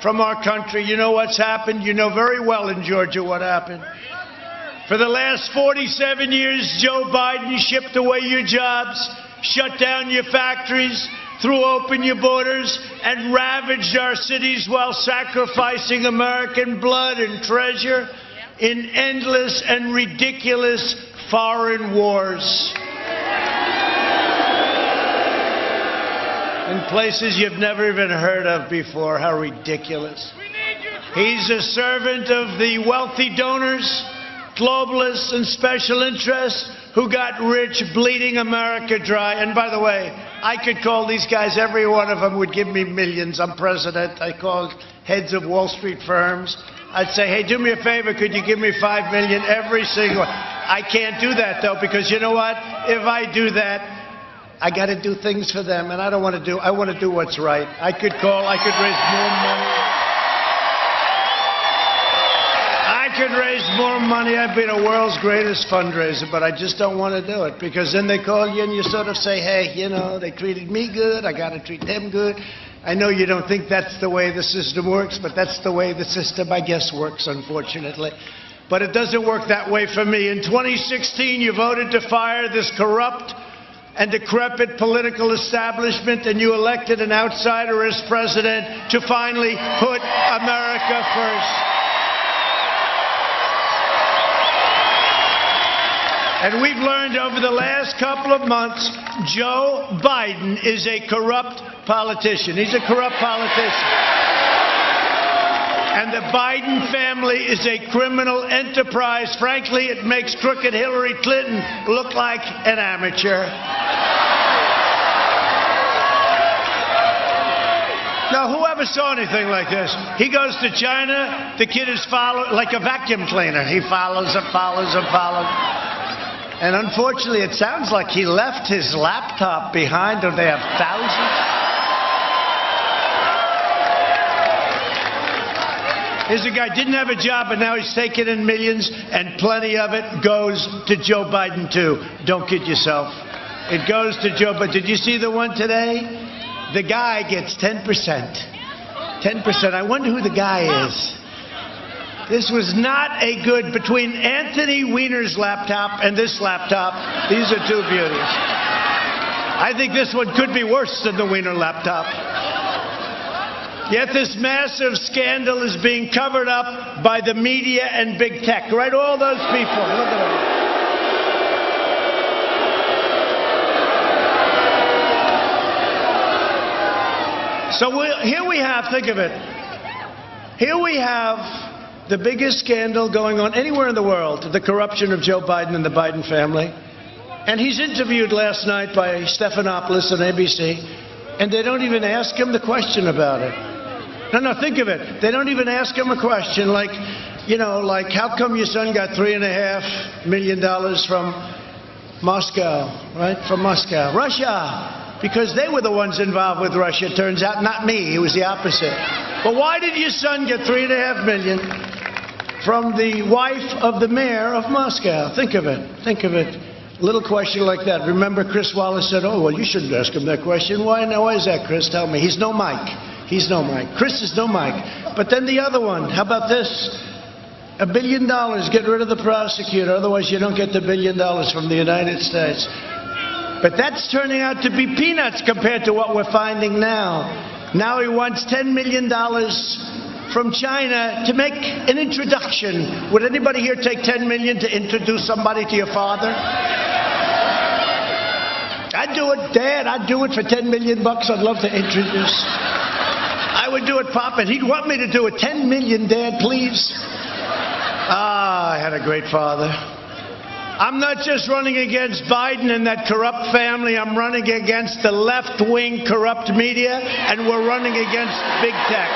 from our country. You know what's happened? You know very well in Georgia what happened. For the last 47 years, Joe Biden shipped away your jobs, shut down your factories, threw open your borders, and ravaged our cities while sacrificing American blood and treasure in endless and ridiculous foreign wars. In places you've never even heard of before. How ridiculous. He's a servant of the wealthy donors, globalists, and special interests who got rich bleeding America dry. And by the way, I could call these guys, every one of them would give me millions. I'm president. I called heads of Wall Street firms. I'd say, hey, do me a favor, could you give me $5 million every single one? I can't do that, though, because you know what? If I do that, I got to do things for them, and I want to do what's right. I could raise more money. I could raise more money. I've been the world's greatest fundraiser, but I just don't want to do it, because then they call you and you sort of say, hey, you know, they treated me good, I got to treat them good. I know you don't think that's the way the system works, but that's the way the system, I guess, works, unfortunately. But it doesn't work that way for me. In 2016, you voted to fire this corrupt and decrepit political establishment, and you elected an outsider as president to finally put America first. And we've learned over the last couple of months, Joe Biden is a corrupt politician. He's a corrupt politician. And the Biden family is a criminal enterprise. Frankly, it makes crooked Hillary Clinton look like an amateur. Now, whoever saw anything like this? He goes to China, the kid is followed like a vacuum cleaner. He follows and follows and follows. And unfortunately, it sounds like he left his laptop behind. Don't they have thousands? Here's a guy, didn't have a job, but now he's taking in millions, and plenty of it goes to Joe Biden, too. Don't kid yourself. It goes to Joe Biden. Did you see the one today? The guy gets 10%. 10%. I wonder who the guy is. This was not a good, between Anthony Weiner's laptop and this laptop, these are two beauties. I think this one could be worse than the Weiner laptop. Yet this massive scandal is being covered up by the media and big tech, right? All those people. Look at them. So here we have, think of it. Here we have the biggest scandal going on anywhere in the world, the corruption of Joe Biden and the Biden family. And he's interviewed last night by Stephanopoulos on ABC, and they don't even ask him the question about it. No, think of it. They don't even ask him a question like, you know, like, how come your son got $3.5 million from Moscow, right? From Moscow. Russia. Because they were the ones involved with Russia, turns out, not me. It was the opposite. But why did your son get $3.5 million from the wife of the mayor of Moscow? Think of it. Think of it. A little question like that. Remember, Chris Wallace said, oh, well, you shouldn't ask him that question. Why is that, Chris? Tell me. He's no Mike. He's no Mike. Chris is no Mike. But then the other one. How about this? $1 billion. Get rid of the prosecutor. Otherwise, you don't get the $1 billion from the United States. But that's turning out to be peanuts compared to what we're finding now. Now he wants $10 million from China to make an introduction. Would anybody here take $10 million to introduce somebody to your father? I'd do it, Dad. I'd do it for $10 million. I'd love to introduce. I would do it, Pop, and he'd want me to do it. $10 million, Dad, please. I had a great father. I'm not just running against Biden and that corrupt family. I'm running against the left-wing corrupt media, and we're running against big tech.